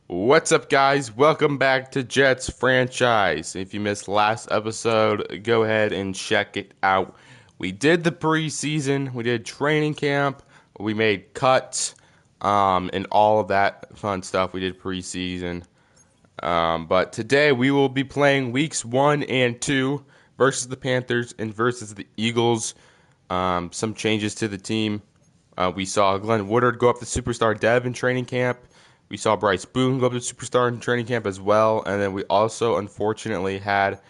What's up, guys? Welcome back to Jets Franchise. If you missed last episode, go ahead and check it out. We did the preseason, we did training camp, we made cuts, and all of that fun stuff. We did preseason. But today we will be playing weeks 1 and 2 versus the Panthers and versus the Eagles. Some changes to the team. We saw Glenn Woodard go up to superstar dev in training camp. We saw Bryce Boone go up to superstar in training camp as well. And then we also, unfortunately, had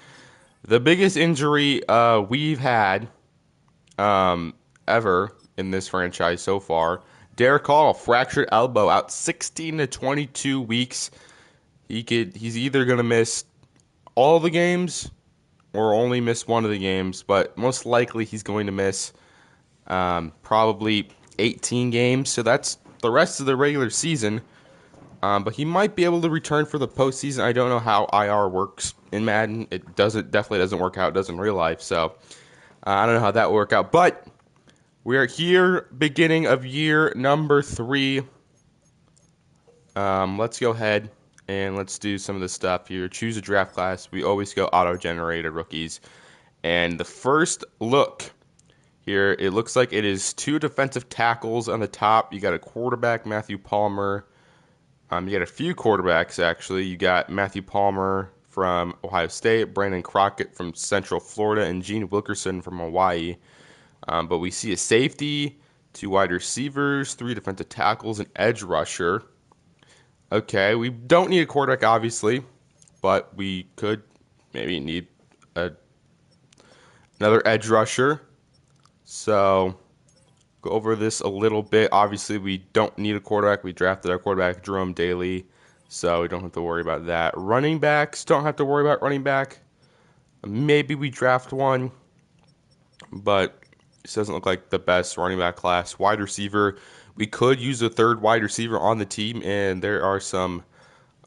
the biggest injury we've had ever in this franchise so far. Derek Hall, fractured elbow, out 16 to 22 weeks. He's either going to miss all the games or only miss one of the games, but most likely he's going to miss probably 18 games. So that's the rest of the regular season. But he might be able to return for the postseason. I don't know how IR works in Madden. It definitely doesn't work out. It does in real life. So I don't know how that will work out. But we are here, beginning of year number 3. Let's go ahead and let's do some of the stuff here. Choose a draft class. We always go auto-generated rookies. And the first look here, it looks like it is 2 defensive tackles on the top. You got a quarterback, Matthew Palmer. You got a few quarterbacks, actually. You got Matthew Palmer from Ohio State, Brandon Crockett from Central Florida, and Gene Wilkerson from Hawaii. But we see a safety, 2 wide receivers, 3 defensive tackles, an edge rusher. Okay, we don't need a quarterback, obviously, but we could maybe need another edge rusher. So go over this a little bit. Obviously, we don't need a quarterback. We drafted our quarterback, Jerome Dailey, so we don't have to worry about that. Running backs, don't have to worry about running back. Maybe we draft one, but this doesn't look like the best running back class. Wide receiver, we could use a third wide receiver on the team, and there are some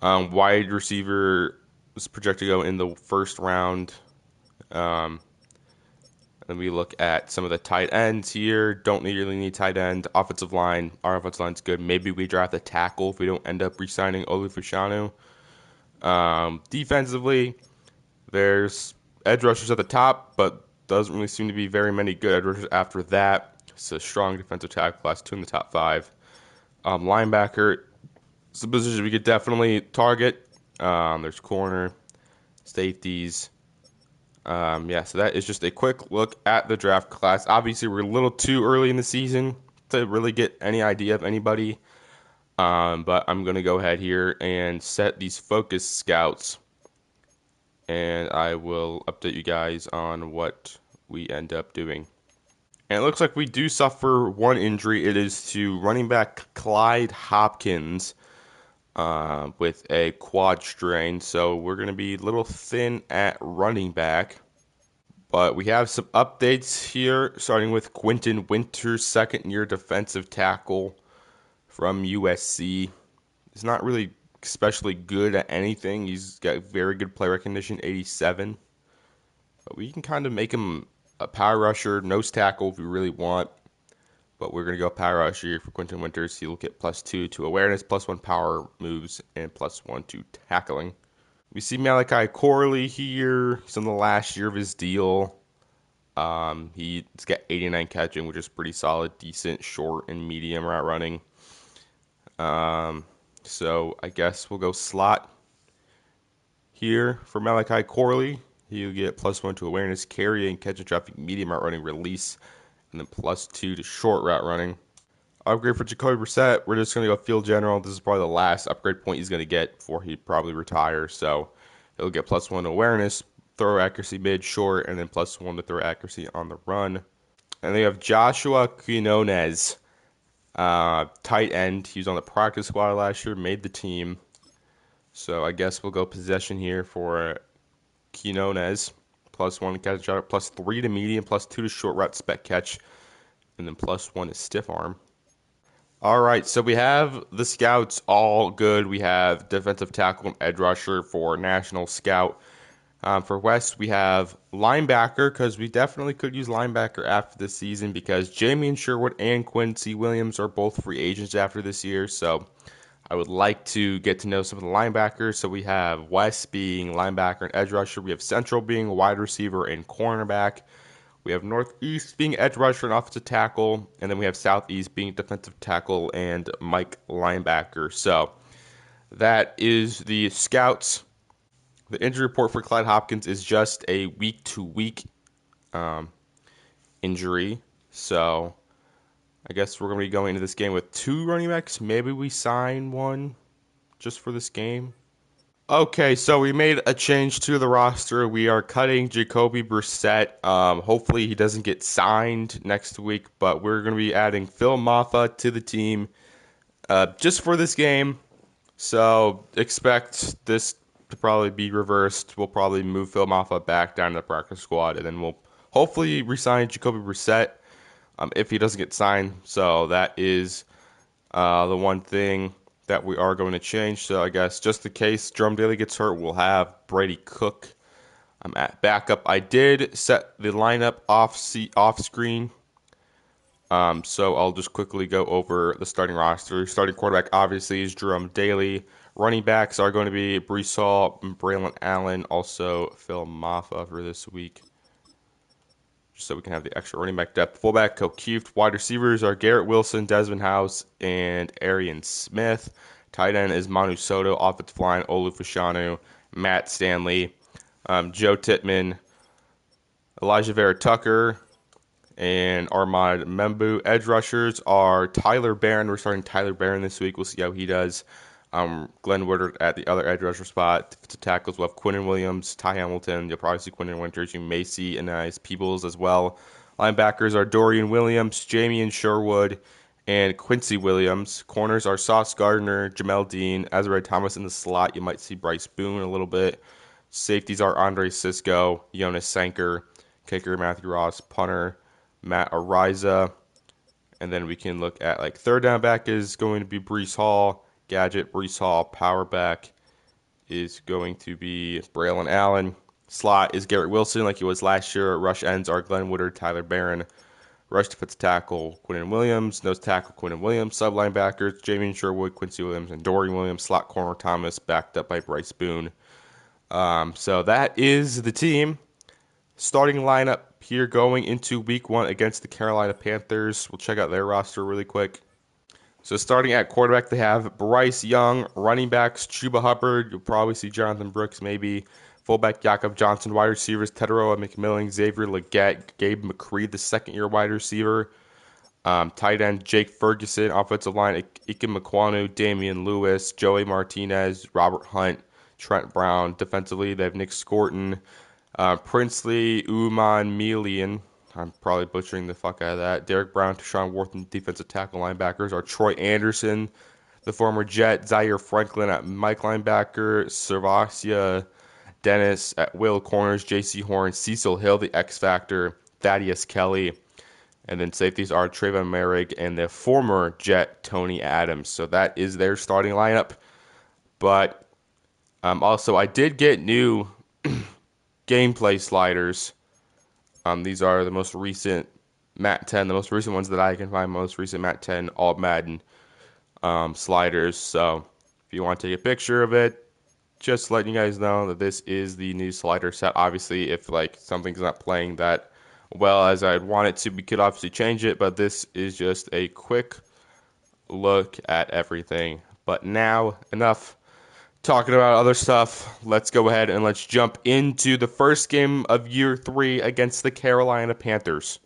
wide receivers projected to go in the first round. Then we look at some of the tight ends here. Don't really need tight end. Offensive line. Our offensive line's good. Maybe we draft a tackle if we don't end up re-signing Olufushanu. Defensively, there's edge rushers at the top, but doesn't really seem to be very many good edge rushers after that. It's a strong defensive tackle class, 2 in the top 5. Linebacker, it's a position we could definitely target. There's corner, safeties. So that is just a quick look at the draft class. Obviously, we're a little too early in the season to really get any idea of anybody. But I'm going to go ahead here and set these focus scouts. And I will update you guys on what we end up doing. And it looks like we do suffer one injury. It is to running back Clyde Hopkins with a quad strain. So we're going to be a little thin at running back. But we have some updates here, starting with Quentin Winters, second-year defensive tackle from USC. He's not really especially good at anything. He's got very good play recognition, 87. But we can kind of make him a power rusher, nose tackle if we really want. But we're going to go power rusher here for Quentin Winters. He'll get +2 to awareness, +1 power moves, and +1 to tackling. We see Malachi Corley here. He's in the last year of his deal. He's got 89 catching, which is pretty solid, decent, short, and medium route running. So I guess we'll go slot here for Malachi Corley. He'll get +1 to awareness, carry, and catch and traffic, medium route running, release, and then +2 to short route running. Upgrade for Jacoby Brissett. We're just going to go field general. This is probably the last upgrade point he's going to get before he probably retires. So he'll get +1 to awareness, throw accuracy mid, short, and then +1 to throw accuracy on the run. And they have Joshua Quinones, tight end. He was on the practice squad last year, made the team. So I guess we'll go possession here for Quinones. +1 to catch shot, +3 to medium, +2 to short route spec catch, and then +1 to stiff arm. All right, so we have the scouts all good. We have defensive tackle and edge rusher for National Scout. For West, we have linebacker, because we definitely could use linebacker after this season because Jamie and Sherwood and Quincy Williams are both free agents after this year. So I would like to get to know some of the linebackers. So we have West being linebacker and edge rusher. We have Central being wide receiver and cornerback. We have Northeast being edge rusher and offensive tackle. And then we have Southeast being defensive tackle and Mike linebacker. So that is the scouts. The injury report for Clyde Hopkins is just a week-to-week injury. So I guess we're going to be going into this game with 2 running backs. Maybe we sign one just for this game. Okay, so we made a change to the roster. We are cutting Jacoby Brissett. Hopefully he doesn't get signed next week, but we're going to be adding Phil Maffa to the team just for this game. So expect this to probably be reversed. We'll probably move Phil Maffa back down to the practice squad, and then we'll hopefully resign Jacoby Brissett if he doesn't get signed. So that is the one thing that we are going to change. So I guess just in case Jerome Dailey gets hurt, we'll have Brady Cook at backup. I did set the lineup off screen. So I'll just quickly go over the starting roster. Starting quarterback obviously is Jerome Dailey. Running backs are going to be Breece Hall, Braylon Allen, also Phil Maffa for this week, just so we can have the extra running back depth. Fullback, O'Keefe. Wide receivers are Garrett Wilson, Desmond House, and Arian Smith. Tight end is Manu Soto. Offensive line, Olu Fashanu, Matt Stanley, Joe Tittman, Elijah Vera Tucker, and Armand Membu. Edge rushers are Tyler Barron. We're starting Tyler Barron this week. We'll see how he does. Glenn Woodard at the other edge rusher spot. To tackles, we'll have Quinnen Williams, Ty Hamilton. You'll probably see Quinnen Winters. You may see Anais Peebles as well. Linebackers are Dorian Williams, Jamian Sherwood, and Quincy Williams. Corners are Sauce Gardner, Jamel Dean, Azariah Thomas in the slot. You might see Bryce Boone a little bit. Safeties are Andre Sisco, Jonas Sanker, kicker Matthew Ross, punter Matt Ariza. And then we can look at like third down back is going to be Breece Hall. Gadget, Breece Hall. Power back is going to be Braylon Allen. Slot is Garrett Wilson like he was last year. Rush ends are Glenn Woodard, Tyler Barron. Rush defensive tackle, Quinnen Williams. Nose tackle, Quinnen Williams. Sub linebackers, Jamian Sherwood, Quincy Williams, and Dorian Williams. Slot corner, Thomas, backed up by Bryce Boone. So that is the team. Starting lineup here going into week 1 against the Carolina Panthers. We'll check out their roster really quick. So starting at quarterback, they have Bryce Young. Running backs, Chuba Hubbard. You'll probably see Jonathan Brooks maybe. Fullback, Jakob Johnson. Wide receivers, Teteroa McMillan, Xavier Legette, Gabe McCreed, the second-year wide receiver. Tight end, Jake Ferguson. Offensive line, Ike McQuanu, Damian Lewis, Joey Martinez, Robert Hunt, Trent Brown. Defensively, they have Nick Scorton, Princely Uman I'm probably butchering the fuck out of that. Derek Brown, Deshaun Wharton, defensive tackle. Linebackers are Troy Anderson, the former Jet, Zaire Franklin at Mike linebacker, Servasia Dennis at Will corners, J.C. Horn, Cecil Hill, the X Factor, Thaddeus Kelly, and then safeties are Trayvon Merrick and the former Jet, Tony Adams. So that is their starting lineup. But also, I did get new gameplay sliders. These are the most recent Mat 10, the most recent ones that I can find, most recent Mat 10 all Madden sliders. So if you want to take a picture of it, just letting you guys know that this is the new slider set. Obviously, if like something's not playing that well as I'd want it to, we could obviously change it, but this is just a quick look at everything. But now, enough talking about other stuff. Let's go ahead and let's jump into the first game of year 3 against the Carolina Panthers.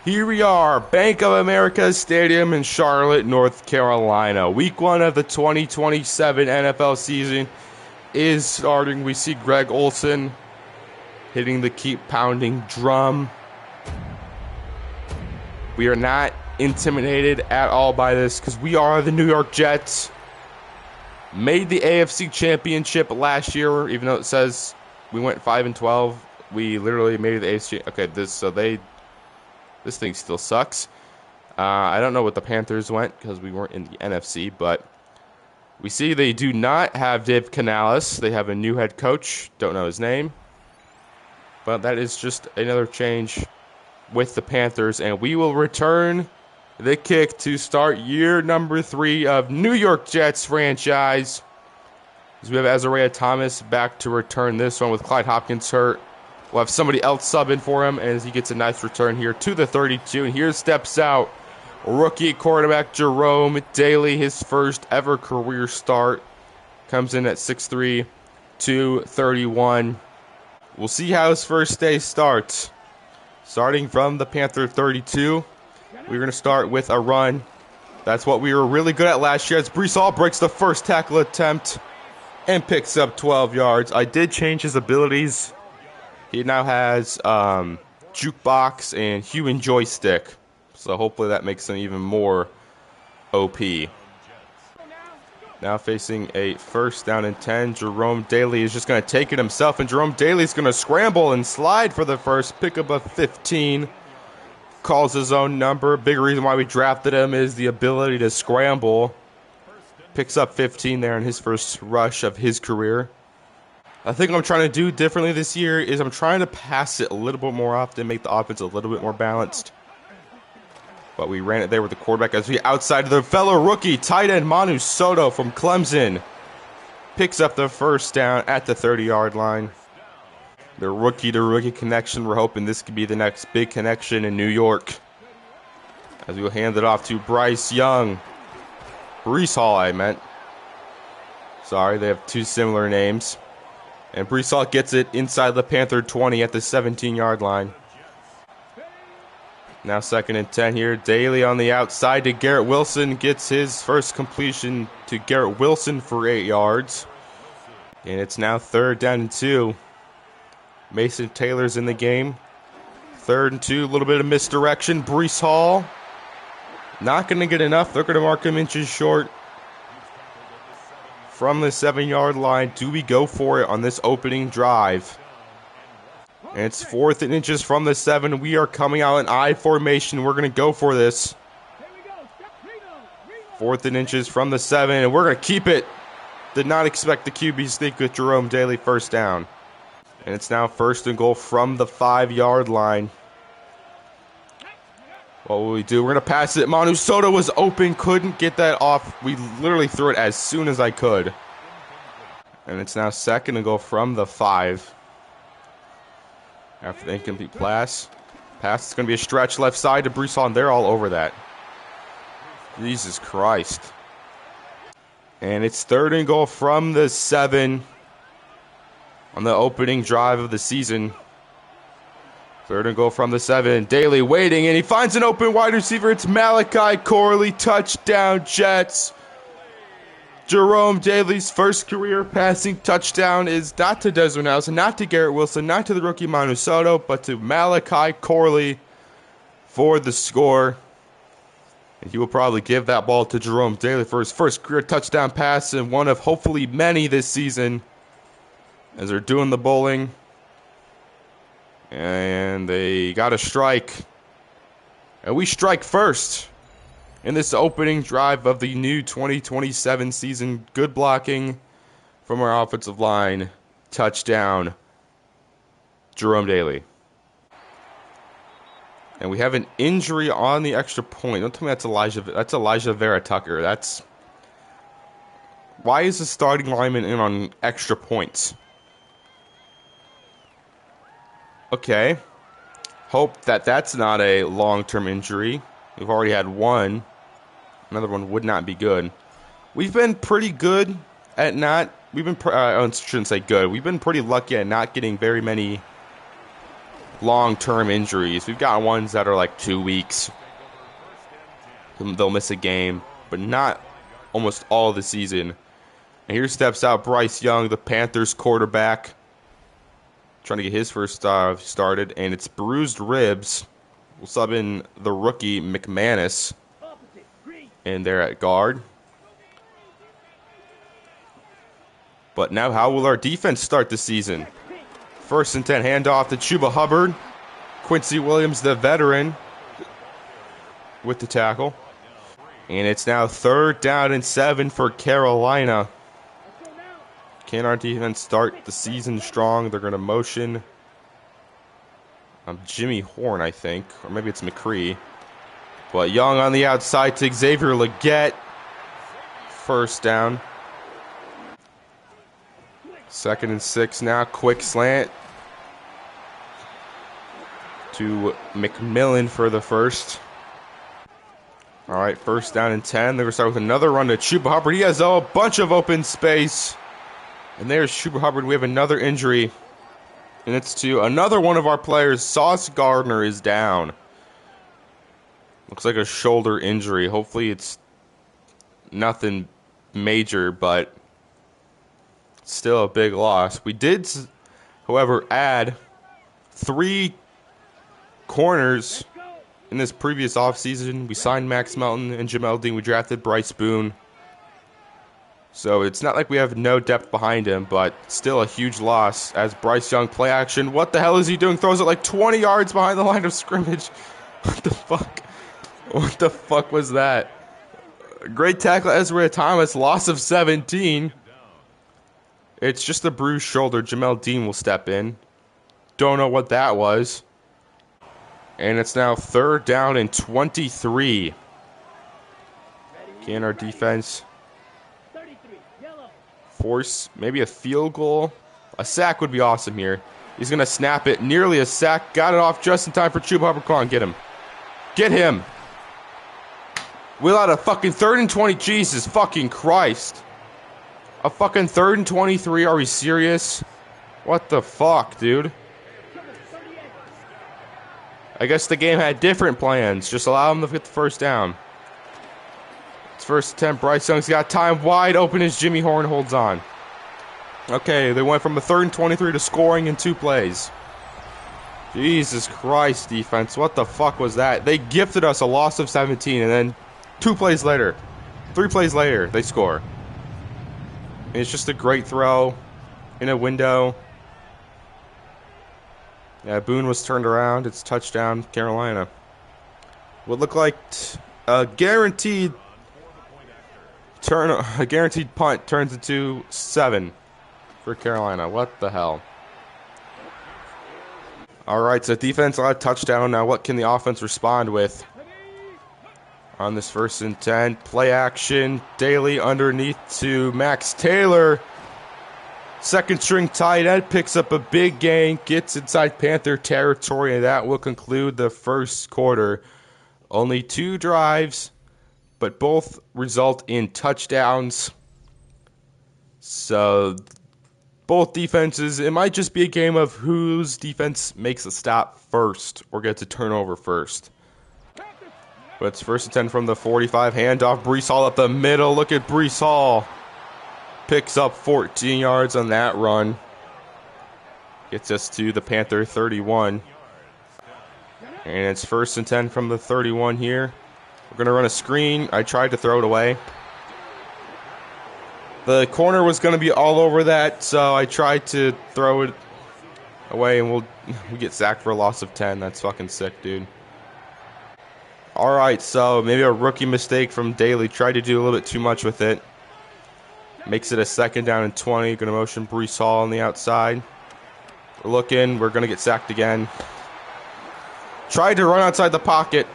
Here we are, Bank of America Stadium in Charlotte, North Carolina. Week 1 of the 2027 NFL season is starting. We see Greg Olsen hitting the keep pounding drum. We are not intimidated at all by this because we are the New York Jets. Made the AFC Championship last year, even though it says we went 5-12. We literally made the AFC. Okay, this thing still sucks. I don't know what the Panthers went because we weren't in the NFC, but we see they do not have Dave Canales. They have a new head coach. Don't know his name, but that is just another change with the Panthers, and we will return the kick to start year number 3 of New York Jets franchise. As we have Azariah Thomas back to return this one with Clyde Hopkins hurt. We'll have somebody else sub in for him as he gets a nice return here to the 32. And here steps out rookie quarterback Jerome Dailey, his first ever career start. Comes in at 6'3", 231. We'll see how his first day starts. Starting from the Panther 32, we're going to start with a run. That's what we were really good at last year as Breece Hall breaks the first tackle attempt and picks up 12 yards. I did change his abilities. He now has jukebox and hue and joystick. So hopefully that makes him even more OP. Now facing a first down and 10. Jerome Dailey is just going to take it himself. And Jerome Dailey is going to scramble and slide for the first pickup of 15. Calls his own number. Big reason why we drafted him is the ability to scramble. Picks up 15 there in his first rush of his career. I think what I'm trying to do differently this year is I'm trying to pass it a little bit more often, make the offense a little bit more balanced. But we ran it there with the quarterback as we outside the fellow rookie, tight end Manu Soto from Clemson. Picks up the first down at the 30-yard line. The rookie-to-rookie connection. We're hoping this could be the next big connection in New York. As we will hand it off to Bryce Young. Breece Hall, I meant. Sorry, they have two similar names. And Breece Hall gets it inside the Panther 20 at the 17-yard line. Now 2nd and 10 here. Dailey on the outside to Garrett Wilson. Gets his first completion to Garrett Wilson for 8 yards. And it's now 3rd down and 2. Mason Taylor's in the game. 3rd and 2. A little bit of misdirection. Breece Hall. Not going to get enough. They're going to mark him inches short. From the 7-yard line, do we go for it on this opening drive? And it's 4th and inches from the 7. We are coming out in I formation. We're going to go for this. 4th and inches from the 7, and we're going to keep it. Did not expect the QB sneak with Jerome Dailey first down. And it's now 1st and goal from the 5-yard line. What will we do? We're going to pass it. Manu Soto was open, couldn't get that off. We literally threw it as soon as I could. And it's now 2nd and goal from the 5. After the incomplete pass. It's going to be a stretch left side to Breece Hall, and they're all over that. Jesus Christ. And it's 3rd and goal from the 7 on the opening drive of the season. 3rd and goal from the 7. Dailey waiting, and he finds an open wide receiver. It's Malachi Corley. Touchdown, Jets. Jerome Dailey's first career passing touchdown is not to Desmond House, not to Garrett Wilson, not to the rookie Manu Soto, but to Malachi Corley for the score. And he will probably give that ball to Jerome Dailey for his first career touchdown pass and one of hopefully many this season as they're doing the bowling. And they got a strike. And we strike first in this opening drive of the new 2027 season. Good blocking from our offensive line. Touchdown, Jerome Dailey. And we have an injury on the extra point. Don't tell me that's Elijah Vera Tucker. Why is the starting lineman in on extra points? Okay. Hope that's not a long-term injury. We've already had one. Another one would not be good. We've been pretty good at not... I shouldn't say good. We've been pretty lucky at not getting very many long-term injuries. We've got ones that are like 2 weeks. They'll miss a game, but not almost all the season. And here steps out Bryce Young, the Panthers quarterback. Trying to get his first started, and it's bruised ribs. We'll sub in the rookie McManus in there at guard. But now how will our defense start the season? 1st and 10, handoff to Chuba Hubbard. Quincy Williams, the veteran, with the tackle. And it's now 3rd down and 7 for Carolina. Can our defense start the season strong? They're going to motion Jimmy Horn, I think. Or maybe it's McCree. But Young on the outside to Xavier Leggett. First down. 2nd and 6 now. Quick slant to McMillan for the first. All right, 1st down and 10. They're going to start with another run to Chuba Hubbard. He has a bunch of open space. And there's Chuba Hubbard. We have another injury. And it's to another one of our players. Sauce Gardner is down. Looks like a shoulder injury. Hopefully it's nothing major, but still a big loss. We did, however, add 3 corners in this previous offseason. We signed Max Melton and Jamel Dean. We drafted Bryce Boone. So it's not like we have no depth behind him, but still a huge loss as Bryce Young play action. What the hell is he doing? Throws it like 20 yards behind the line of scrimmage. What the fuck? What the fuck was that? Great tackle, Ezra Thomas. Loss of 17. It's just a bruised shoulder. Jamel Dean will step in. Don't know what that was. And it's now 3rd down and 23. Can our defense force maybe a field goal? A sack would be awesome here. He's going to snap it. Nearly a sack. Got it off just in time for Chuba Hubbard. Come on, get him. Get him. We'll out a fucking 3rd and 20. Jesus fucking Christ. A fucking 3rd and 23. Are we serious? What the fuck, dude? I guess the game had different plans. Just allow him to get the 1st down. It's 1st attempt. Bryce Young's got time. Wide open as Jimmy Horn holds on. Okay, they went from a 3rd and 23 to scoring in 2 plays. Jesus Christ, defense. What the fuck was that? They gifted us a loss of 17, and then 2 plays later, 3 plays later, they score. And it's just a great throw in a window. Yeah, Boone was turned around. It's touchdown, Carolina. Would look like a guaranteed punt turns into 7 for Carolina. What the hell? All right, so defense got a touchdown. Now what can the offense respond with? On this 1st and 10, play action. Dailey underneath to Max Taylor. 2nd string tight end picks up a big gain, gets inside Panther territory, and that will conclude the 1st quarter. Only 2 drives, but both result in touchdowns. So both defenses, it might just be a game of whose defense makes a stop first or gets a turnover first. But it's 1st and 10 from the 45. Handoff, Breece Hall up the middle. Look at Breece Hall. Picks up 14 yards on that run. Gets us to the Panther 31. And it's 1st and 10 from the 31 here. We're going to run a screen. I tried to throw it away. The corner was going to be all over that, so I tried to throw it away, and we get sacked for a loss of 10. That's fucking sick, dude. All right, so maybe a rookie mistake from Dailey. Tried to do a little bit too much with it. Makes it a 2nd down and 20. Going to motion Breece Hall on the outside. We're looking. We're going to get sacked again. Tried to run outside the pocket.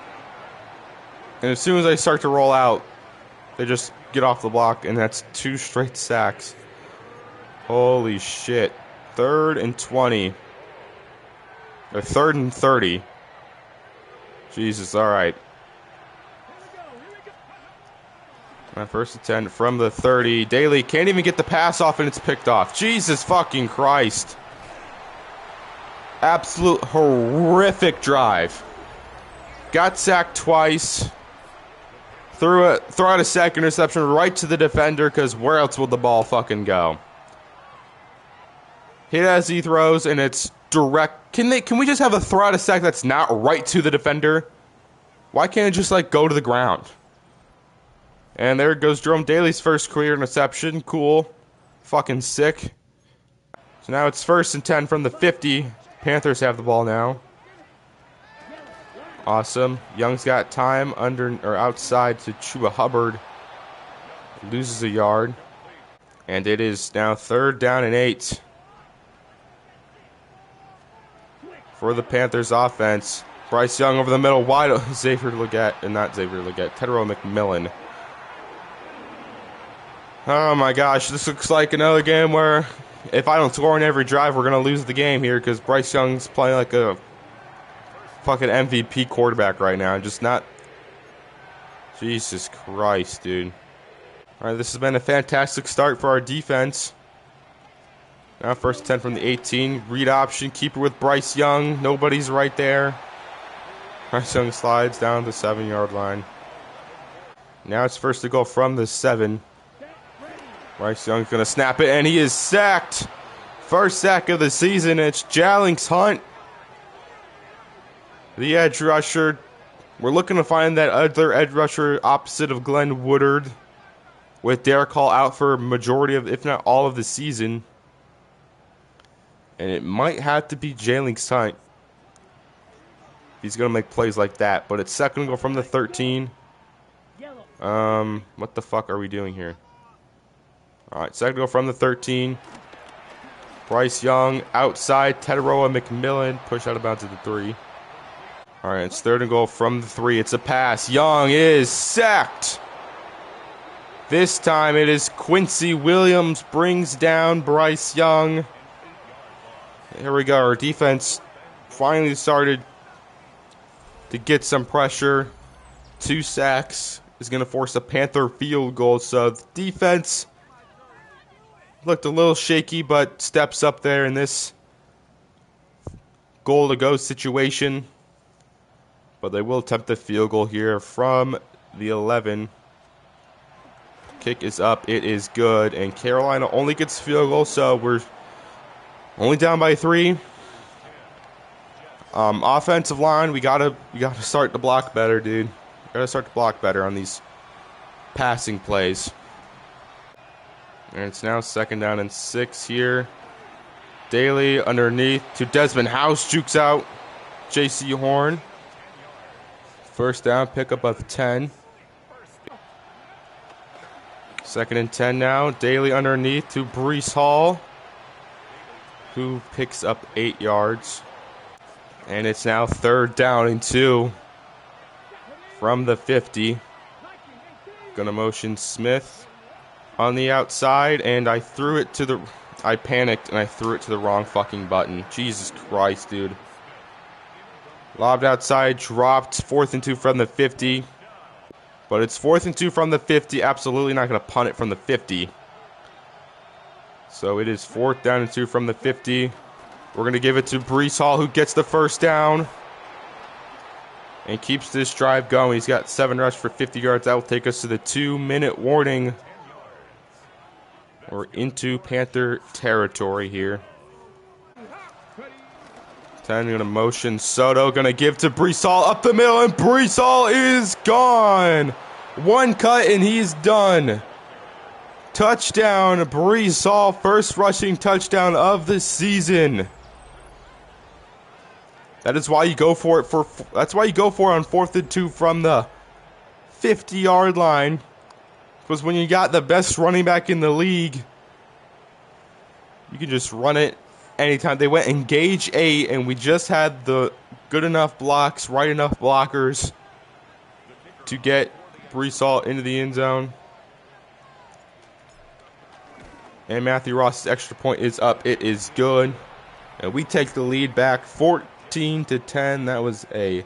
And as soon as I start to roll out, they just get off the block, and that's 2 straight sacks. Holy shit. 3rd and 20. Or 3rd and 30. Jesus, all right. 1st and 10 from the 30. Dailey can't even get the pass off, and it's picked off. Jesus fucking Christ. Absolute horrific drive. Got sacked twice. Throw out a sack interception right to the defender, because where else will the ball fucking go? Hit as he throws, and it's direct. Can we just have a throw out a sack that's not right to the defender? Why can't it just go to the ground? And there goes Jerome Dailey's 1st career interception. Cool. Fucking sick. So now it's 1st and 10 from the 50. Panthers have the ball now. Awesome. Young's got time outside to Chuba Hubbard. Loses a yard. And it is now 3rd down and 8 for the Panthers offense. Bryce Young over the middle, wide open. Xavier Legette, and not Xavier Legette, Tedero McMillan. Oh my gosh, this looks like another game where if I don't score in every drive, we're going to lose the game here because Bryce Young's playing like a fucking MVP quarterback right now. Just not... Jesus Christ, dude. Alright, this has been a fantastic start for our defense. Now first 10 from the 18. Read option, keeper with Bryce Young. Nobody's right there. Bryce Young slides down the 7-yard line. Now it's first to go from the 7. Bryce Young's going to snap it, and he is sacked. First sack of the season. It's Jalynx Hunt, the edge rusher. We're looking to find that other edge rusher opposite of Glenn Woodard, with Derek Hall out for a majority of, if not all of the season. And it might have to be Jalynx Hunt. He's going to make plays like that. But it's second to go from the 13. What the fuck are we doing here? Alright, second to go from the 13. Bryce Young outside. Tedero McMillan push out of bounds at the 3. Alright, it's third and goal from the 3. It's a pass. Young is sacked. This time it is Quincy Williams brings down Bryce Young. Here we go. Our defense finally started to get some pressure. 2 sacks is going to force a Panther field goal. So the defense looked a little shaky, but steps up there in this goal-to-go situation. But they will attempt the field goal here from the 11. Kick is up. It is good. And Carolina only gets field goal, so we're only down by 3. Offensive line, we gotta start to block better, dude. Gotta start to block better on these passing plays. And it's now second down and 6 here. Dailey underneath to Desmond House, jukes out J.C. Horn. First down, pickup of 10. Second and 10 now. Dailey underneath to Breece Hall, who picks up 8 yards. And it's now third down and 2 from the 50. Gonna motion Smith on the outside, and I panicked and I threw it to the wrong fucking button. Jesus Christ, dude. Lobbed outside, dropped. 4th and 2 from the 50. But it's 4th and 2 from the 50. Absolutely not going to punt it from the 50. So it is 4th down and 2 from the 50. We're going to give it to Breece Hall, who gets the first down and keeps this drive going. He's got 7 rushes for 50 yards. That will take us to the 2-minute warning. We're into Panther territory here. 10 going to motion Soto. Going to give to Breece Hall up the middle, and Breece Hall is gone. 1 cut and he's done. Touchdown, Breece Hall. First rushing touchdown of the season. That is why you go for it that's why you go for it on 4th and 2 from the 50-yard line. Because when you got the best running back in the league, you can just run it anytime. They went engage 8, and we just had the good enough blocks, right enough blockers to get Breece Hall into the end zone. And Matthew Ross's extra point is up. It is good. And we take the lead back 14-10. That was a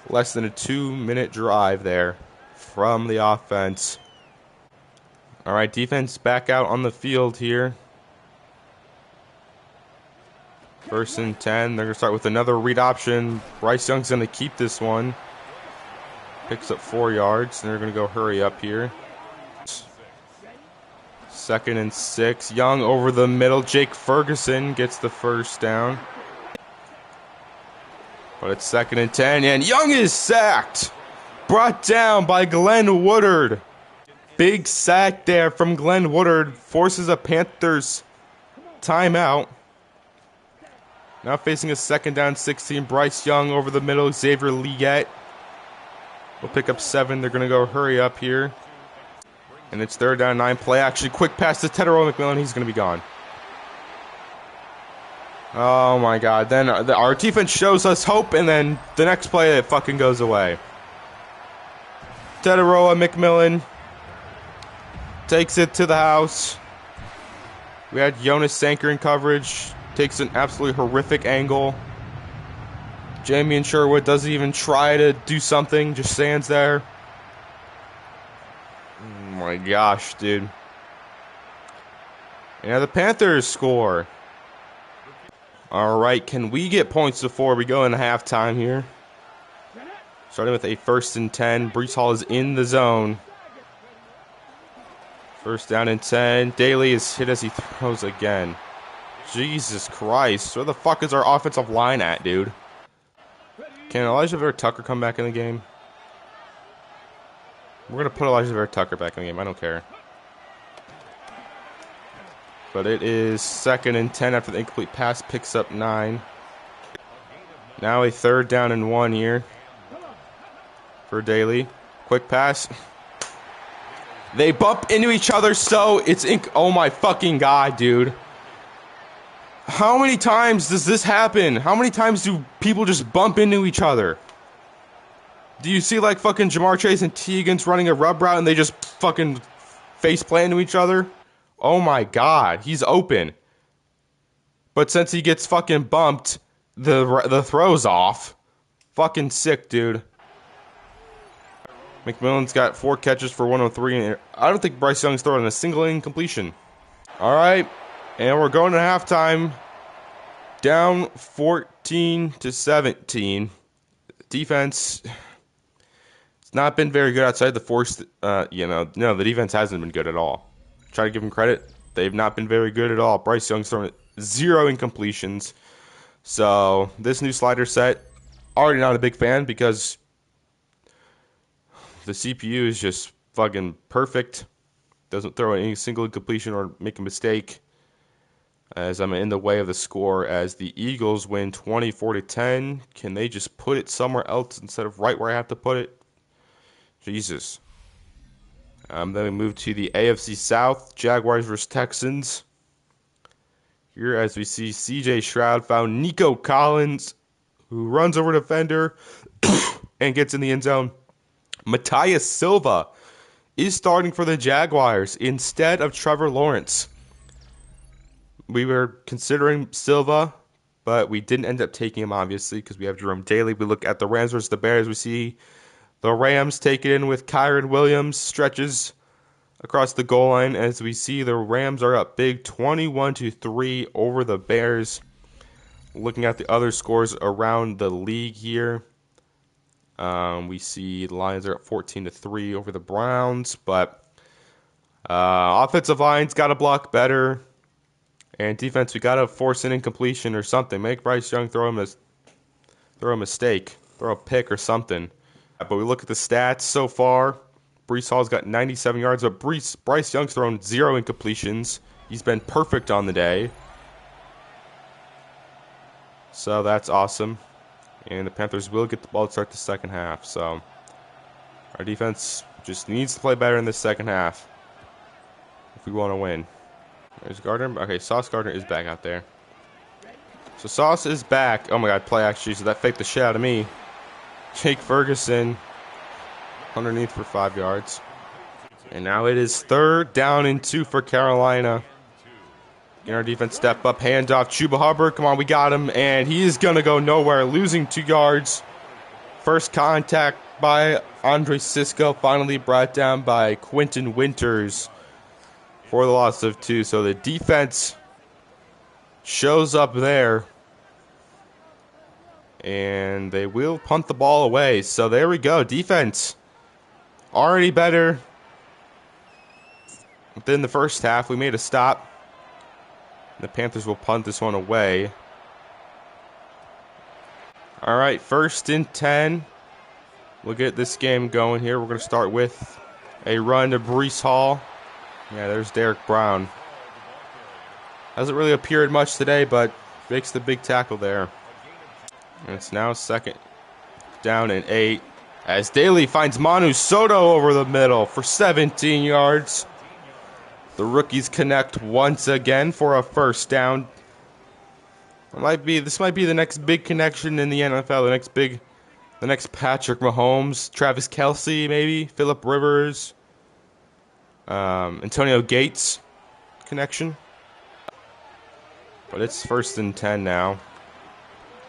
less than a 2-minute drive there from the offense. All right, defense back out on the field here. 1st and 10. They're going to start with another read option. Bryce Young's going to keep this one. Picks up 4 yards, and they're going to go hurry up here. 2nd and 6. Young over the middle. Jake Ferguson gets the first down. But it's 2nd and 10, and Young is sacked. Brought down by Glenn Woodard. Big sack there from Glenn Woodard. Forces a Panthers timeout. Now facing a 2nd down 16. Bryce Young over the middle. Xavier Legette will pick up 7. They're going to go hurry up here. And it's 3rd down 9. Play action. Quick pass to Tedero McMillan. He's going to be gone. Oh my God! Then our defense shows us hope, and then the next play it fucking goes away. Tetaroa McMillan takes it to the house. We had Jonas Sanker in coverage. Takes an absolutely horrific angle. Jamie and Sherwood doesn't even try to do something. Just stands there. Oh my gosh, dude. And the Panthers score. All right, can we get points before we go into halftime here? Starting with a 1st and 10. Brees Hall is in the zone. 1st down and 10. Dailey is hit as he throws again. Jesus Christ. Where the fuck is our offensive line at, dude? Can Elijah Vera Tucker come back in the game? We're going to put Elijah Vera Tucker back in the game. I don't care. But it is 2nd and 10 after the incomplete pass. Picks up 9. Now a 3rd down and 1 here for Dailey. Quick pass. They bump into each other, so it's oh my fucking God, dude. How many times does this happen? How many times do people just bump into each other? Do you see like fucking Jamar Chase and Teagan's running a rub route and they just fucking face plant into each other? Oh my God, he's open. But since he gets fucking bumped, the throw's off. Fucking sick, dude. McMillan's got 4 catches for 103, and I don't think Bryce Young's throwing a single incompletion. All right, and we're going to halftime. Down 14-17. Defense, it's not been very good outside the force. No, the defense hasn't been good at all. Try to give them credit. They've not been very good at all. Bryce Young's throwing 0 incompletions. So this new slider set, already not a big fan because the CPU is just fucking perfect. Doesn't throw any single incompletion or make a mistake. As I'm in the way of the score as the Eagles win 24-10. Can they just put it somewhere else instead of right where I have to put it? Jesus. Then we move to the AFC South. Jaguars versus Texans. Here as we see CJ Stroud found Nico Collins, who runs over defender and gets in the end zone. Matthias Silva is starting for the Jaguars instead of Trevor Lawrence. We were considering Silva, but we didn't end up taking him, obviously, because we have Jerome Dailey. We look at the Rams versus the Bears. We see the Rams take it in with Kyron Williams, stretches across the goal line as we see the Rams are up big 21-3 over the Bears. Looking at the other scores around the league here. We see the Lions are at 14-3 over the Browns, but offensive line's got to block better, and defense we got to force an incompletion or something. Make Bryce Young throw a mistake, throw a pick or something. But we look at the stats so far. Brees Hall's got 97 yards, but Bryce Young's thrown 0 incompletions. He's been perfect on the day, so that's awesome. And the Panthers will get the ball to start the second half. So our defense just needs to play better in the second half if we want to win. There's Gardner. Okay, Sauce Gardner is back out there. So Sauce is back. Oh my God, play action. So that faked the shit out of me. Jake Ferguson underneath for 5 yards. And now it is 3rd down and 2 for Carolina. And our defense step up, handoff, Chuba Hubbard. Come on, we got him. And he is going to go nowhere, losing 2 yards. First contact by Andre Cisco, finally brought down by Quentin Winters for the loss of 2. So the defense shows up there. And they will punt the ball away. So there we go. Defense already better than the first half. We made a stop. The Panthers will punt this one away. All right, 1st and 10. We'll get this game going here. We're going to start with a run to Brees Hall. Yeah, there's Derek Brown. Hasn't really appeared much today, but makes the big tackle there. And it's now 2nd down and 8. As Dailey finds Manu Soto over the middle for 17 yards. The rookies connect once again for a 1st down. This might be the next big connection in the NFL. The next Patrick Mahomes, Travis Kelce, maybe Phillip Rivers, Antonio Gates connection. But it's 1st and 10 now.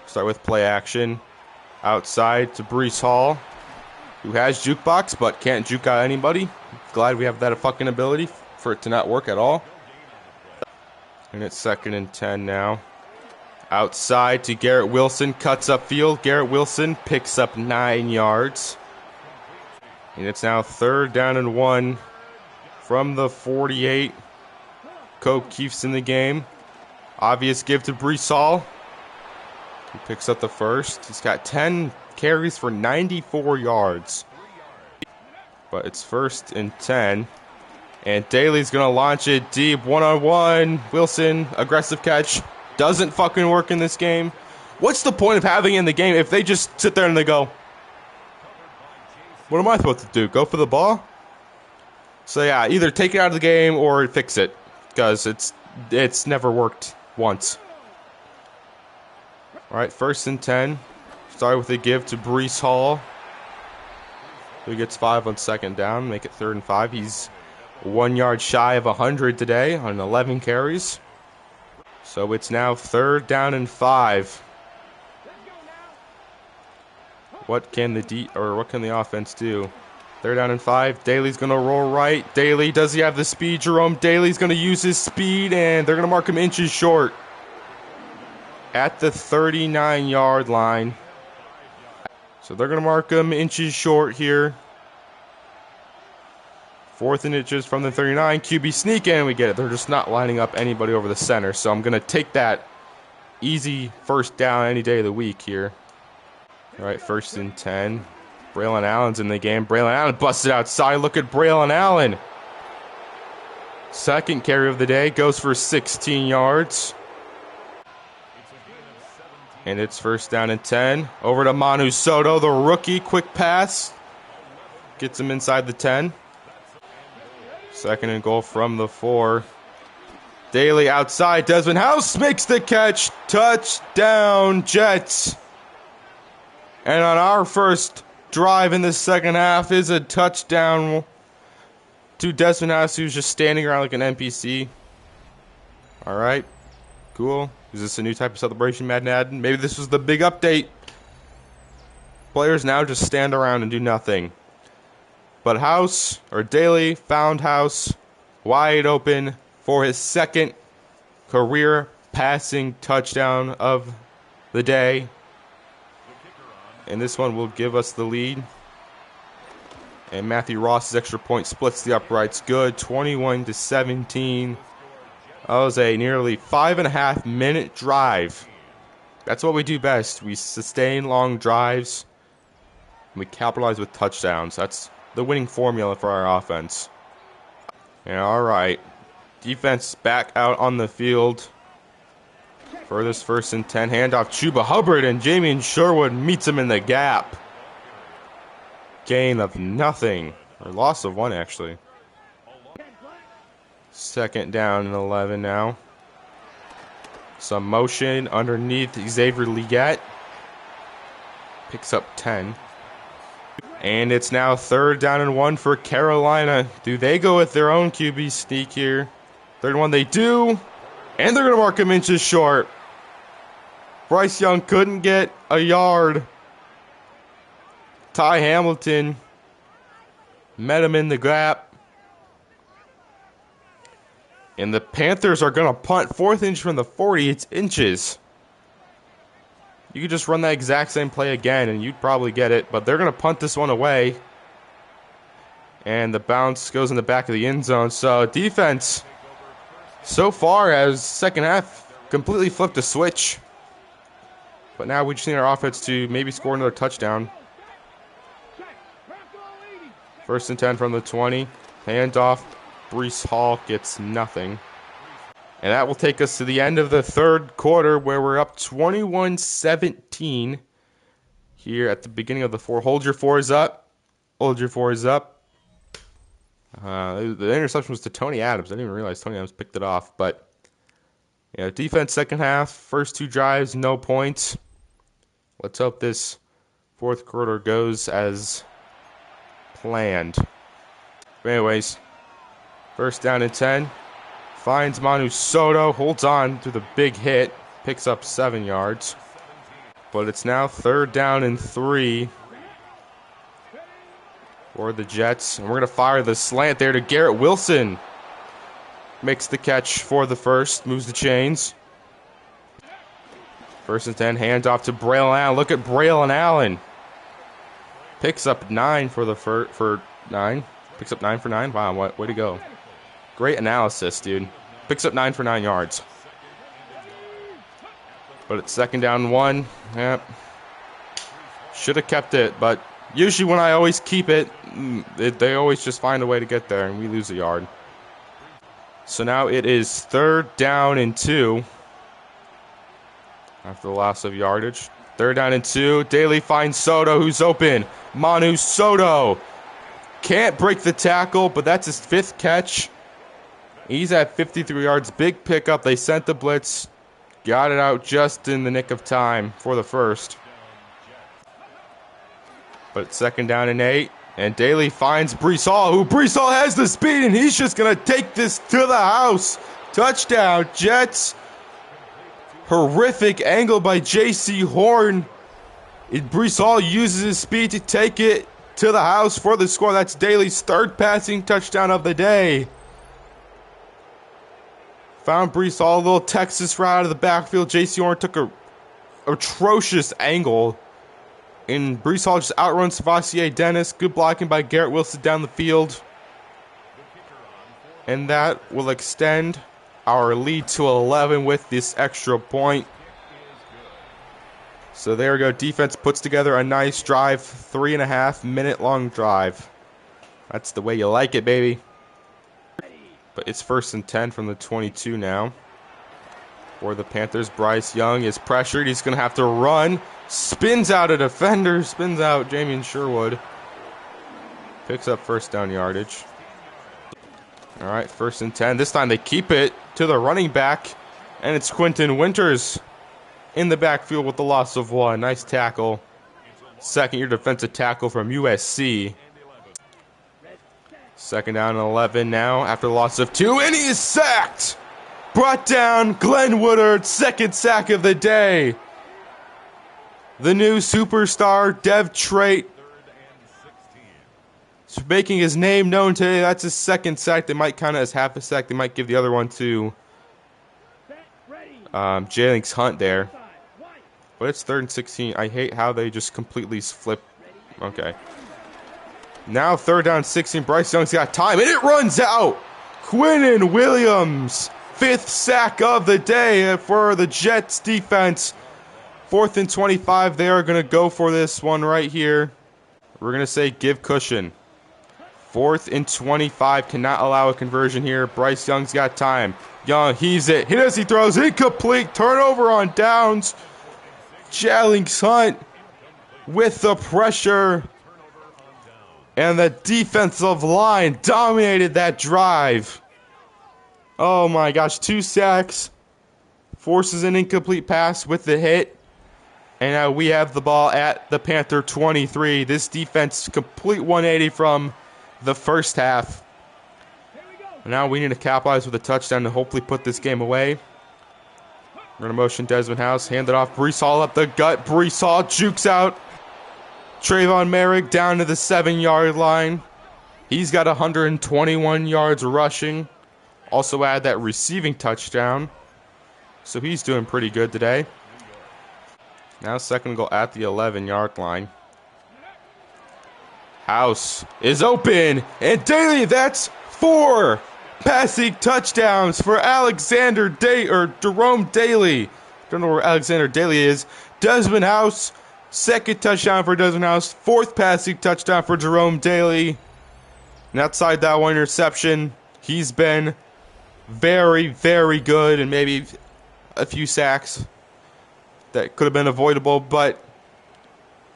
Start with play action. Outside to Breece Hall, who has jukebox but can't juke out anybody. Glad we have that fucking ability for it to not work at all. And it's 2nd and 10 now. Outside to Garrett Wilson, cuts upfield. Garrett Wilson picks up 9 yards. And it's now 3rd down and 1 from the 48. Cope Keefe's in the game. Obvious give to Breece Hall. He picks up the first. He's got 10 carries for 94 yards. But it's 1st and 10. And Dailey's going to launch it deep. One-on-one. Wilson, aggressive catch. Doesn't fucking work in this game. What's the point of having it in the game if they just sit there and they go, what am I supposed to do? Go for the ball? So yeah, either take it out of the game or fix it. Because it's never worked once. Alright, 1st and 10. Start with a give to Breece Hall, who gets 5 on 2nd down. Make it 3rd and 5. He's 1 yard shy of 100 today on 11 carries. So it's now 3rd down and 5. What can the offense do? 3rd down and 5. Dailey's going to roll right. Dailey, does he have the speed? Jerome Dailey's going to use his speed, and they're going to mark him inches short at the 39-yard line. So they're going to mark him inches short here. 4th and inches from the 39. QB sneak, and we get it. They're just not lining up anybody over the center. So I'm going to take that easy 1st down any day of the week here. All right, 1st and 10. Braylon Allen's in the game. Braylon Allen busted outside. Look at Braylon Allen. 2nd carry of the day. Goes for 16 yards. And it's 1st down and 10. Over to Manu Soto, the rookie. Quick pass. Gets him inside the 10. 2nd and goal from the 4. Dailey outside. Desmond House makes the catch. Touchdown, Jets. And on our first drive in the 2nd half is a touchdown to Desmond House, who's just standing around like an NPC. All right. Cool. Is this a new type of celebration, Madden? Maybe this was the big update. Players now just stand around and do nothing. But Dailey found House wide open for his 2nd career passing touchdown of the day. And this one will give us the lead. And Matthew Ross's extra point splits the uprights. Good, 21-17. That was a nearly 5.5-minute drive. That's what we do best. We sustain long drives. And we capitalize with touchdowns. That's the winning formula for our offense. And all right. Defense back out on the field for this 1st and 10. Handoff Chuba Hubbard, and Jamian Sherwood meets him in the gap. Gain of nothing. Or loss of 1, actually. 2nd down and 11 now. Some motion underneath Xavier Legette. Picks up 10. And it's now 3rd down and 1 for Carolina. Do they go with their own QB sneak here? 3rd and 1 they do. And they're going to mark him inches short. Bryce Young couldn't get a yard. Ty Hamilton met him in the gap. And the Panthers are going to punt 4th inch from the 40. It's inches. You could just run that exact same play again and you'd probably get it. But they're going to punt this one away. And the bounce goes in the back of the end zone. So defense, so far as 2nd half, completely flipped a switch. But now we just need our offense to maybe score another touchdown. 1st and 10 from the 20. Handoff. Breece Hall gets nothing. And that will take us to the end of the 3rd quarter, where we're up 21-17 here at the beginning of the 4. Hold your 4s up. Hold your 4s up. The interception was to Tony Adams. I didn't even realize Tony Adams picked it off. But Yeah, defense second half, first 2 drives, no points. Let's hope this fourth quarter goes as planned. But anyways, first down and 10. Finds Manu Soto, holds on to the big hit, picks up 7 yards. But it's now third down and 3 for the Jets. And we're going to fire the slant there to Garrett Wilson. Makes the catch for the first, moves the chains. First and 10, hands off to Braylon Allen. Look at Braylon Allen. Picks up 9 for 9. Picks up 9 for 9. Wow, way to go. Great analysis, dude. Picks up 9 for 9 yards. But it's second down and 1. Yep. Should have kept it, but usually when I always keep it, they always just find a way to get there, and we lose a yard. So now it is third down and 2 after the loss of yardage. Third down and 2. Dailey finds Soto, who's open. Manu Soto can't break the tackle, but that's his 5th catch. He's at 53 yards. Big pickup. They sent the blitz. Got it out just in the nick of time for the first. But second down and 8. And Dailey finds Breece Hall, who Breece Hall has the speed, and he's just going to take this to the house. Touchdown, Jets. Horrific angle by J.C. Horn. Breece Hall uses his speed to take it to the house for the score. That's Dailey's 3rd passing touchdown of the day. Found Breece Hall, a little Texas route out of the backfield. J.C. Horn took a atrocious angle. And Breece Hall just outruns Sebastian Dennis. Good blocking by Garrett Wilson down the field. And that will extend our lead to 11 with this extra point. So there we go. Defense puts together a nice drive. 3.5-minute long drive. That's the way you like it, baby. But it's first and 10 from the 22 now. For the Panthers, Bryce Young is pressured. He's going to have to run. Spins out a defender. Spins out Jamian Sherwood. Picks up first down yardage. All right, first and 10. This time they keep it to the running back. And it's Quentin Winters in the backfield with the loss of 1. Nice tackle. Second-year defensive tackle from USC. Second down and 11 now after the loss of 2. And he is sacked. Brought down Glenn Woodard, 2nd sack of the day. The new superstar, Dev Trait, making his name known today. That's his 2nd sack. They might count it as half a sack. They might give the other one to Jalen Hunt there. But it's 3rd and 16. I hate how they just completely flip. Okay. Now 3rd down 16. Bryce Young's got time, and it runs out. Quinnen Williams. 5th sack of the day for the Jets defense. 4th and 25. They are going to go for this one right here. We're going to say give cushion. 4th and 25. Cannot allow a conversion here. Bryce Young's got time. Young, he's it. Hit as he throws. Incomplete. Turnover on downs. Jalen Hunt with the pressure. And the defensive line dominated that drive. Oh my gosh, 2 sacks, forces an incomplete pass with the hit, and now we have the ball at the Panther 23. This defense, complete 180 from the first half. Now we need to capitalize with a touchdown to hopefully put this game away. We're going to motion Desmond House, hand it off, Breece Hall up the gut, Breece Hall jukes out. Trayvon Merrick down to the 7-yard line. He's got 121 yards rushing. Also add that receiving touchdown. So he's doing pretty good today. Now second goal at the 11-yard line. House is open. And Dailey, that's 4 passing touchdowns for Jerome Dailey. Don't know where Alexander Dailey is. Desmond House, 2nd touchdown for Desmond House. 4th passing touchdown for Jerome Dailey. And outside that 1 interception, he's been very, very good, and maybe a few sacks that could have been avoidable, but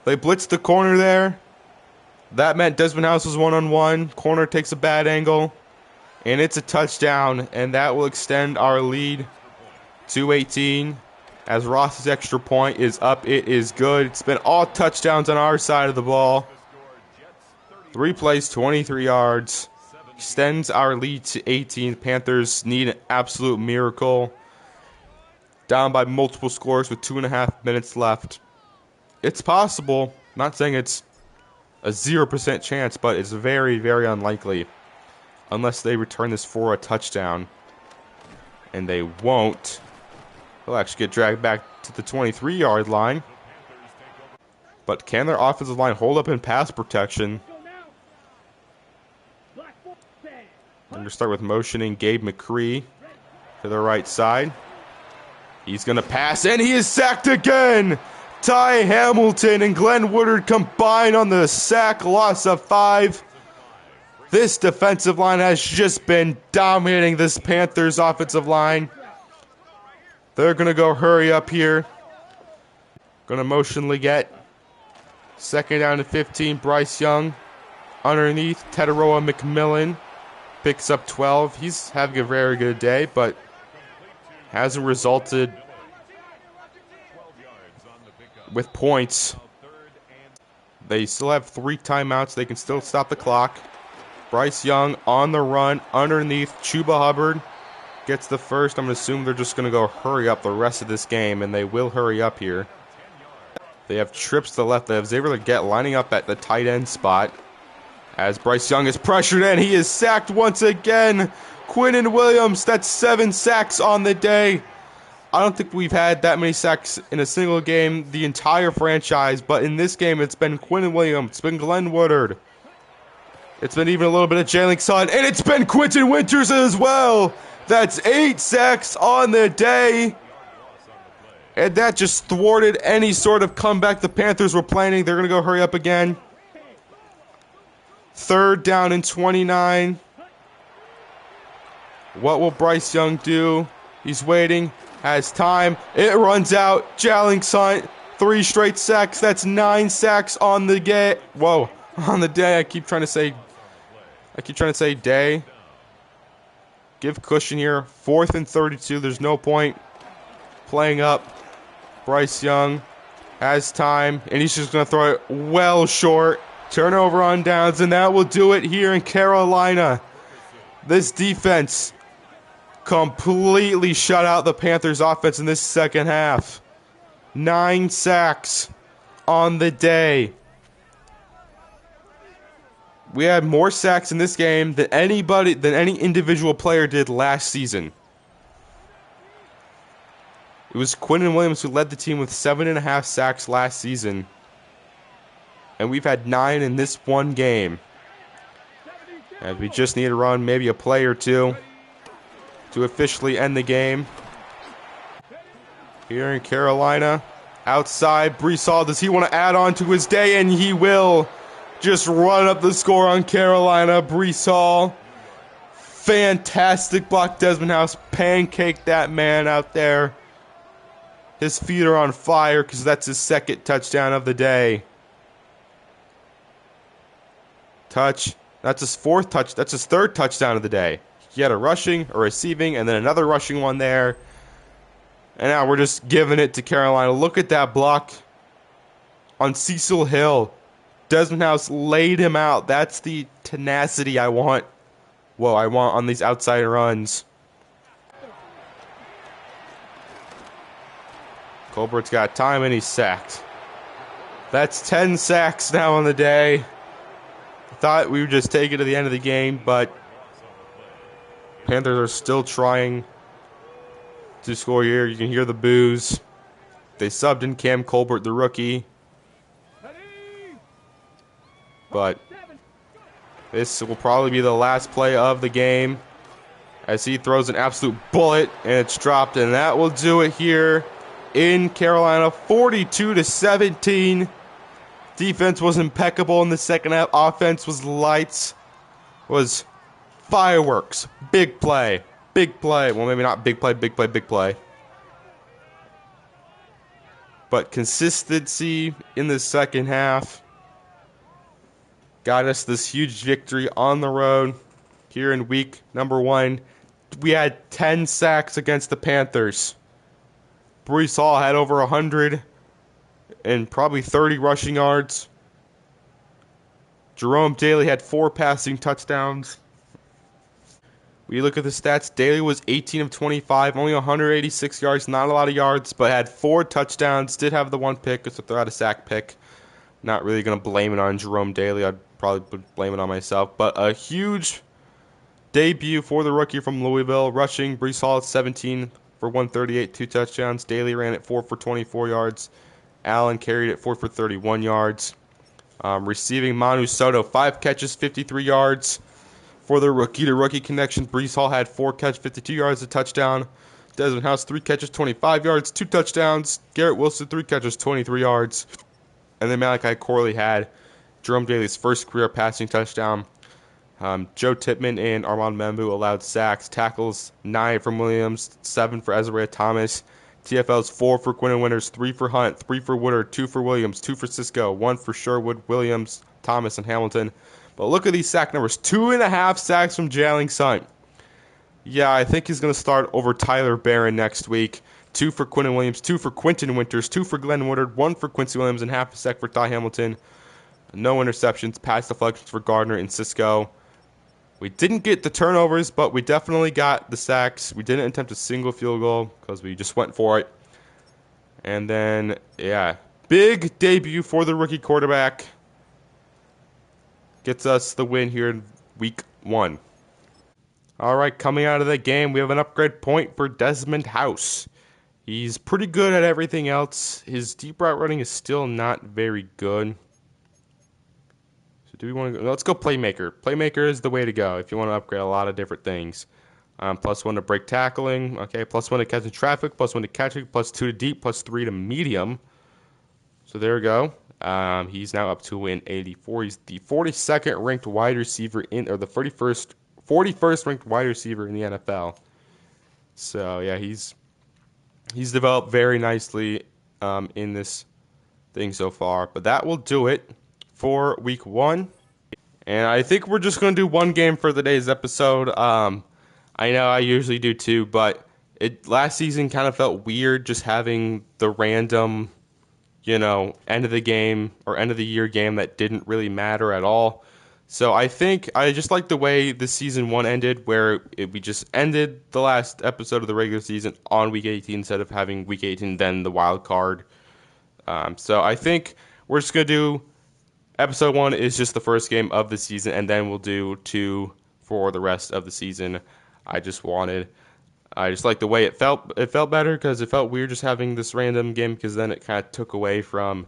they blitzed the corner there. That meant Desmond House was 1-on-1. Corner takes a bad angle, and it's a touchdown, and that will extend our lead 2:18. As Ross's extra point is up, it is good. It's been all touchdowns on our side of the ball. 3 plays, 23 yards. Extends our lead to 18. Panthers need an absolute miracle. Down by multiple scores with 2.5 minutes left. It's possible. I'm not saying it's a 0% chance, but it's very, very unlikely. Unless they return this for a touchdown. And they won't. They'll actually get dragged back to the 23-yard line. But can their offensive line hold up in pass protection? I'm going to start with motioning Gabe McCree to the right side. He's going to pass, and he is sacked again! Ty Hamilton and Glenn Woodard combine on the sack, loss of 5. This defensive line has just been dominating this Panthers offensive line. They're going to go hurry up here. Going to motionally get 2nd down and 15. Bryce Young underneath. Teteroa McMillan picks up 12. He's having a very good day, but hasn't resulted with points. They still have 3 timeouts. They can still stop the clock. Bryce Young on the run underneath. Chuba Hubbard gets the first. I'm going to assume they're just going to go hurry up the rest of this game, and they will hurry up here. They have trips to the left. They have Xavier Leggett lining up at the tight end spot. As Bryce Young is pressured in, he is sacked once again. Quinnen Williams, that's 7 sacks on the day. I don't think we've had that many sacks in a single game the entire franchise, but in this game it's been Quinnen Williams, it's been Glenn Woodard. It's been even a little bit of Jalen Sutton, and it's been Quentin Winters as well. That's 8 sacks on the day. And that just thwarted any sort of comeback the Panthers were planning. They're going to go hurry up again. 3rd down and 29. What will Bryce Young do? He's waiting. Has time. It runs out. Jalen Sutton, 3 straight sacks. That's 9 sacks on the day. Whoa. On the day. I keep trying to say day. Give cushion here. 4th and 32. There's no point playing up. Bryce Young has time, and he's just going to throw it well short. Turnover on downs, and that will do it here in Carolina. This defense completely shut out the Panthers' offense in this second half. 9 sacks on the day. We had more sacks in this game than any individual player did last season. It was Quinnen Williams who led the team with 7.5 sacks last season. And we've had 9 in this one game. And we just need to run maybe a play or two to officially end the game. Here in Carolina, outside, Breece Hall, does he want to add on to his day? And he will. Just run up the score on Carolina. Breece Hall, fantastic block. Desmond House pancaked that man out there. His feet are on fire because that's his 2nd touchdown of the day. Touch. That's his 4th touch. That's his 3rd touchdown of the day. He had a rushing, a receiving, and then another rushing one there. And now we're just giving it to Carolina. Look at that block on Cecil Hill. Desmond House laid him out. That's the tenacity I want. Whoa, I want on these outside runs. Colbert's got time, and he's sacked. That's 10 sacks now on the day. Thought we would just take it to the end of the game, but Panthers are still trying to score here. You can hear the boos. They subbed in Cam Colbert, the rookie. But this will probably be the last play of the game as he throws an absolute bullet, and it's dropped, and that will do it here in Carolina. 42-17. Defense was impeccable in the second half. Offense was lights. Was fireworks. Big play. Big play. Well, maybe not big play, big play, big play. But consistency in the second half got us this huge victory on the road here in week number 1. We had 10 sacks against the Panthers. Breece Hall had over 100 and probably 30 rushing yards. Jerome Dailey had 4 passing touchdowns. We look at the stats. Dailey was 18 of 25, only 186 yards, not a lot of yards, but had 4 touchdowns. Did have the 1 pick, so throw out a sack pick. Not really going to blame it on Jerome Dailey. I'd probably blame it on myself. But a huge debut for the rookie from Louisville. Rushing, Breece Hall at 17 for 138, 2 touchdowns. Dailey ran at 4 for 24 yards. Allen carried it 4 for 31 yards. Receiving, Manu Soto, 5 catches, 53 yards. For the rookie-to-rookie connection, Breece Hall had 4 catches, 52 yards, a touchdown. Desmond House, 3 catches, 25 yards, 2 touchdowns. Garrett Wilson, 3 catches, 23 yards. And then Malachi Corley had Jerome Dailey's first career passing touchdown. Joe Tippmann and Armand Membu allowed sacks, tackles, 9 from Williams, 7 for Ezra Thomas. TFL's 4 for Quinn Winters, 3 for Hunt, 3 for Woodard, 2 for Williams, 2 for Cisco, 1 for Sherwood, Williams, Thomas, and Hamilton. But look at these sack numbers. 2.5 sacks from Jalen Sugg. Yeah, I think he's going to start over Tyler Barron next week. 2 for Quinn Williams, 2 for Quentin Winters, 2 for Glenn Woodard, 1 for Quincy Williams, and half a sack for Ty Hamilton. No interceptions, pass deflections for Gardner and Cisco. We didn't get the turnovers, but we definitely got the sacks. We didn't attempt a single field goal because we just went for it. And then, yeah, big debut for the rookie quarterback. Gets us the win here in week 1. All right, coming out of the game, we have an upgrade point for Desmond House. He's pretty good at everything else. His deep route running is still not very good. So do we want to go? Let's go Playmaker. Playmaker is the way to go if you want to upgrade a lot of different things. +1 to break tackling. Okay, +1 to catching traffic, +1 to catching, +2 to deep, +3 to medium. So there we go. He's now up to an 84. He's the 42nd ranked wide receiver or the 41st ranked wide receiver in the NFL. So yeah, he's developed very nicely in this thing so far. But that will do it for week 1. And I think we're just going to do 1 game for today's episode. I know I usually do 2, but last season kind of felt weird just having the random, end of the game or end of the year game that didn't really matter at all. So I think I just like the way the season 1 ended, where we just ended the last episode of the regular season on week 18 instead of having week 18 then the wild card. So I think we're just going to do episode 1 is just the first game of the season, and then we'll do 2 for the rest of the season. I just like the way it felt. It felt better because it felt weird just having this random game, because then it kind of took away from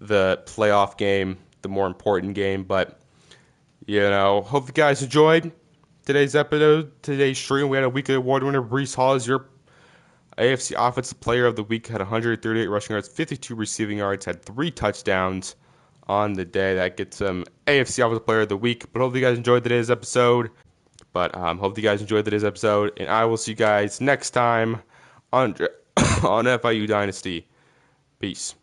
the playoff game, the more important game. But, hope you guys enjoyed today's episode, today's stream. We had a weekly award winner. Breece Hall is your AFC Offensive Player of the Week, had 138 rushing yards, 52 receiving yards, had 3 touchdowns on the day. That gets him AFC Offensive Player of the Week. But hopefully you guys enjoyed today's episode. And I will see you guys next time on FIU Dynasty. Peace.